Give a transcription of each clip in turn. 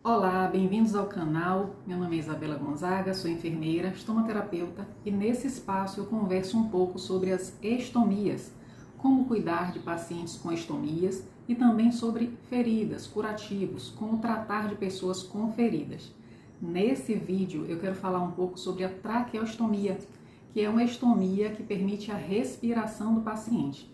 Olá, bem-vindos ao canal. Meu nome é Isabela Gonzaga, sou enfermeira, estomaterapeuta e nesse espaço eu converso um pouco sobre as estomias, como cuidar de pacientes com estomias e também sobre feridas, curativos, como tratar de pessoas com feridas. Nesse vídeo eu quero falar um pouco sobre a traqueostomia, que é uma estomia que permite a respiração do paciente.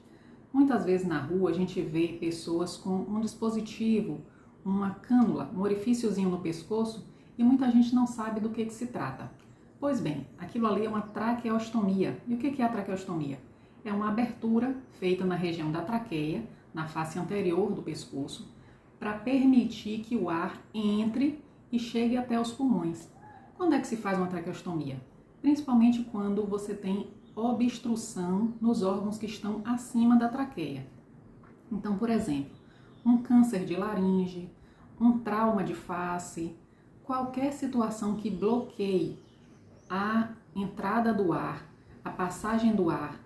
Muitas vezes na rua a gente vê pessoas com um dispositivo, uma cânula, um orifíciozinho no pescoço e muita gente não sabe do que se trata. Pois bem, aquilo ali é uma traqueostomia. E o que é a traqueostomia? É uma abertura feita na região da traqueia, na face anterior do pescoço, para permitir que o ar entre e chegue até os pulmões. Quando é que se faz uma traqueostomia? Principalmente quando você tem obstrução nos órgãos que estão acima da traqueia. Então, por exemplo, um câncer de laringe, um trauma de face, qualquer situação que bloqueie a entrada do ar, a passagem do ar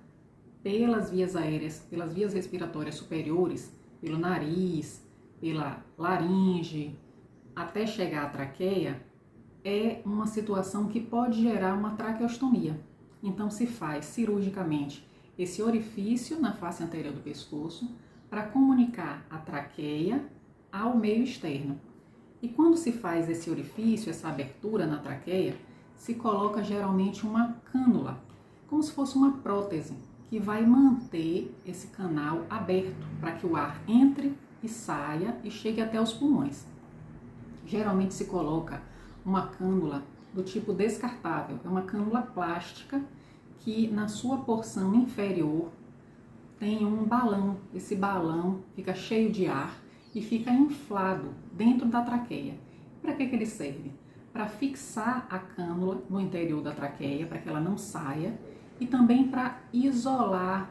pelas vias aéreas, pelas vias respiratórias superiores, pelo nariz, pela laringe, até chegar à traqueia, é uma situação que pode gerar uma traqueostomia. Então se faz cirurgicamente esse orifício na face anterior do pescoço para comunicar a traqueia ao meio externo. E quando se faz esse orifício, essa abertura na traqueia, se coloca geralmente uma cânula, como se fosse uma prótese, que vai manter esse canal aberto para que o ar entre e saia e chegue até os pulmões. Geralmente se coloca uma cânula do tipo descartável, é uma cânula plástica que na sua porção inferior tem um balão. Esse balão fica cheio de ar e fica inflado dentro da traqueia. Para que ele serve? Para fixar a cânula no interior da traqueia, para que ela não saia, e também para isolar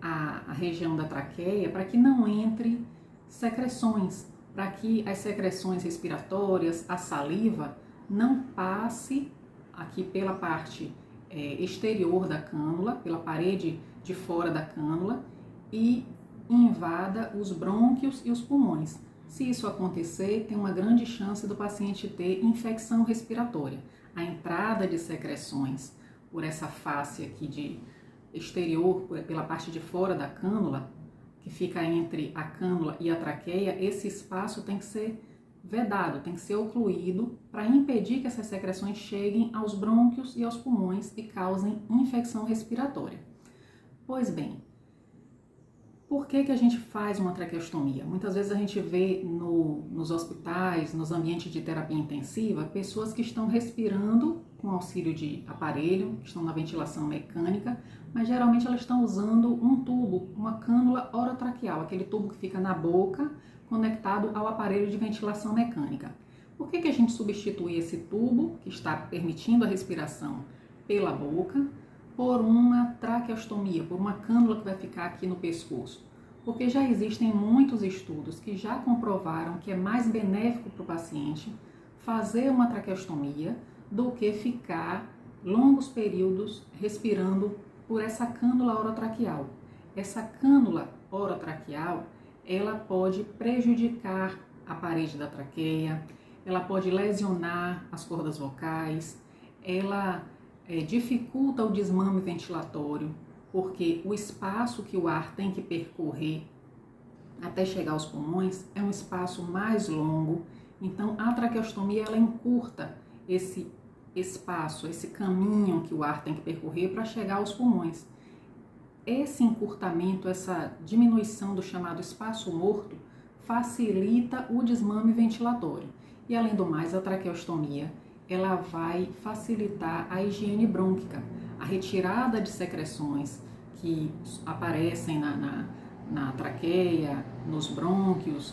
a região da traqueia, para que não entre secreções, para que as secreções respiratórias, a saliva, não passe aqui pela parte exterior da cânula, pela parede de fora da cânula e invada os brônquios e os pulmões. Se isso acontecer, tem uma grande chance do paciente ter infecção respiratória. A entrada de secreções por essa face aqui de exterior, pela parte de fora da cânula, que fica entre a cânula e a traqueia, esse espaço tem que ser vedado, tem que ser ocluído para impedir que essas secreções cheguem aos brônquios e aos pulmões e causem infecção respiratória. Pois bem, por que a gente faz uma traqueostomia? Muitas vezes a gente vê nos hospitais, nos ambientes de terapia intensiva, pessoas que estão respirando com auxílio de aparelho, que estão na ventilação mecânica, mas geralmente elas estão usando um tubo, uma cânula orotraqueal, aquele tubo que fica na boca, conectado ao aparelho de ventilação mecânica. Por que a gente substitui esse tubo, que está permitindo a respiração pela boca, por uma traqueostomia, por uma cânula que vai ficar aqui no pescoço? Porque já existem muitos estudos que já comprovaram que é mais benéfico para o paciente fazer uma traqueostomia do que ficar longos períodos respirando por essa cânula orotraqueal. Essa cânula orotraqueal, ela pode prejudicar a parede da traqueia, ela pode lesionar as cordas vocais, ela dificulta o desmame ventilatório, porque o espaço que o ar tem que percorrer até chegar aos pulmões é um espaço mais longo. Então a traqueostomia ela encurta esse espaço, esse caminho que o ar tem que percorrer para chegar aos pulmões. Esse encurtamento, essa diminuição do chamado espaço morto facilita o desmame ventilatório. E além do mais, a traqueostomia ela vai facilitar a higiene brônquica, a retirada de secreções que aparecem na traqueia, nos brônquios.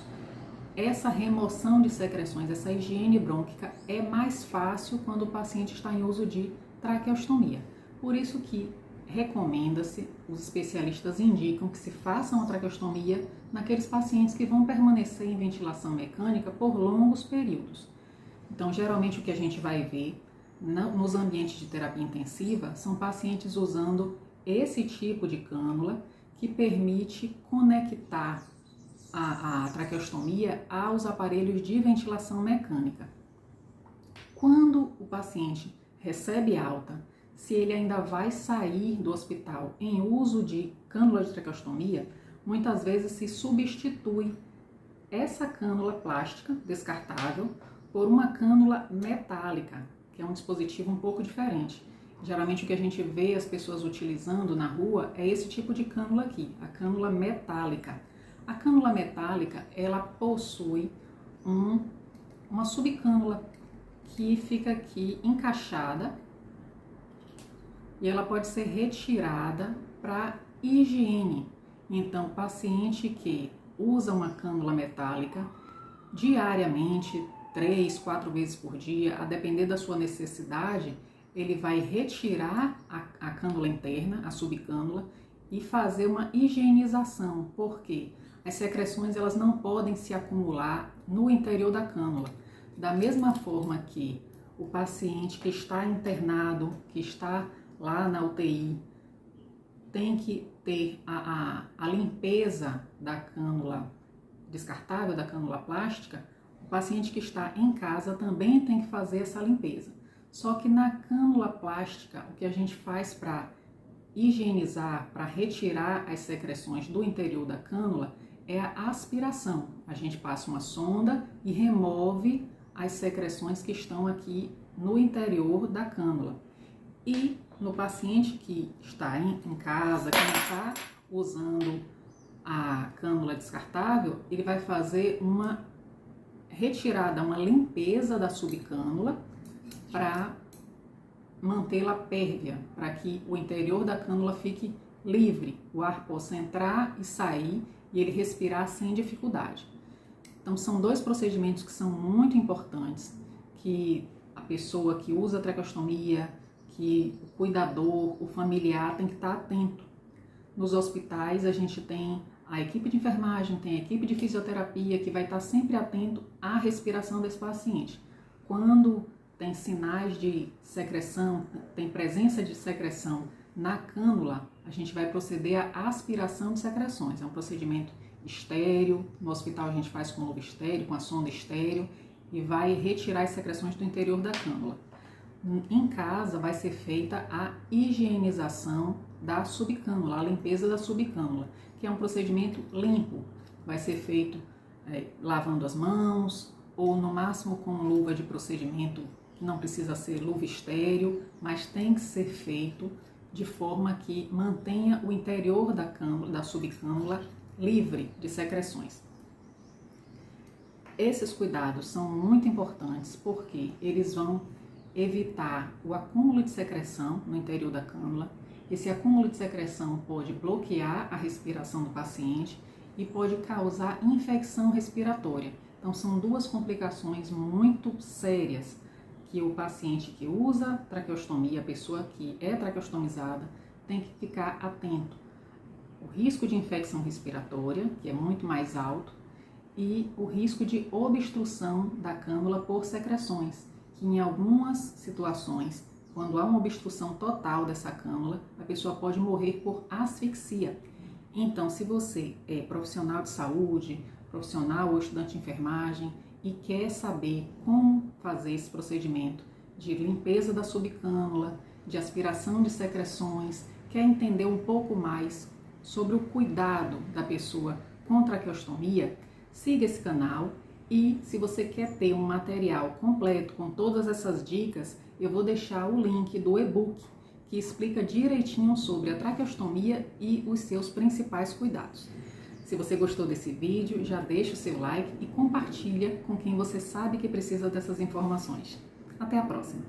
Essa remoção de secreções, essa higiene brônquica é mais fácil quando o paciente está em uso de traqueostomia. Por isso que recomenda-se, os especialistas indicam que se faça uma traqueostomia naqueles pacientes que vão permanecer em ventilação mecânica por longos períodos. Então, geralmente o que a gente vai ver nos ambientes de terapia intensiva são pacientes usando esse tipo de cânula que permite conectar a traqueostomia aos aparelhos de ventilação mecânica. Quando o paciente recebe alta, se ele ainda vai sair do hospital em uso de cânula de traqueostomia, muitas vezes se substitui essa cânula plástica descartável por uma cânula metálica, que é um dispositivo um pouco diferente. Geralmente o que a gente vê as pessoas utilizando na rua é esse tipo de cânula aqui, a cânula metálica. A cânula metálica, ela possui uma subcânula que fica aqui encaixada e ela pode ser retirada para higiene. Então, paciente que usa uma cânula metálica diariamente, 3, 4 vezes por dia, a depender da sua necessidade, ele vai retirar a cânula interna, a subcânula, e fazer uma higienização, porque as secreções elas não podem se acumular no interior da cânula. Da mesma forma que o paciente que está internado, que está lá na UTI, tem que ter a limpeza da cânula descartável, da cânula plástica, o paciente que está em casa também tem que fazer essa limpeza. Só que na cânula plástica, o que a gente faz para higienizar, para retirar as secreções do interior da cânula, é a aspiração. A gente passa uma sonda e remove as secreções que estão aqui no interior da cânula. E no paciente que está em casa, que não está usando a cânula descartável, ele vai fazer uma retirada, uma limpeza da subcânula para mantê-la pérvia, para que o interior da cânula fique livre, o ar possa entrar e sair e ele respirar sem dificuldade. Então são dois procedimentos que são muito importantes, que a pessoa que usa a traqueostomia, que o cuidador, o familiar tem que estar atento. Nos hospitais a gente tem a equipe de enfermagem, tem a equipe de fisioterapia que vai estar sempre atento à respiração desse paciente. Quando tem sinais de secreção, tem presença de secreção na cânula, a gente vai proceder à aspiração de secreções. É um procedimento estéreo, no hospital a gente faz com luva estéreo, com a sonda estéreo e vai retirar as secreções do interior da cânula. Em casa vai ser feita a higienização da subcânula, a limpeza da subcânula, que é um procedimento limpo. Vai ser feito lavando as mãos ou no máximo com luva de procedimento, que não precisa ser luva estéreo, mas tem que ser feito de forma que mantenha o interior da cânula, da subcânula, livre de secreções. Esses cuidados são muito importantes porque eles vão evitar o acúmulo de secreção no interior da cânula. Esse acúmulo de secreção pode bloquear a respiração do paciente e pode causar infecção respiratória. Então são duas complicações muito sérias que o paciente que usa traqueostomia, a pessoa que é traqueostomizada, tem que ficar atento. O risco de infecção respiratória, que é muito mais alto, e o risco de obstrução da cânula por secreções, que em algumas situações, quando há uma obstrução total dessa cânula, a pessoa pode morrer por asfixia. Então, se você é profissional de saúde, profissional ou estudante de enfermagem e quer saber como fazer esse procedimento de limpeza da subcânula, de aspiração de secreções, quer entender um pouco mais sobre o cuidado da pessoa com traqueostomia, siga esse canal. E se você quer ter um material completo com todas essas dicas, eu vou deixar o link do e-book que explica direitinho sobre a traqueostomia e os seus principais cuidados. Se você gostou desse vídeo, já deixa o seu like e compartilha com quem você sabe que precisa dessas informações. Até a próxima!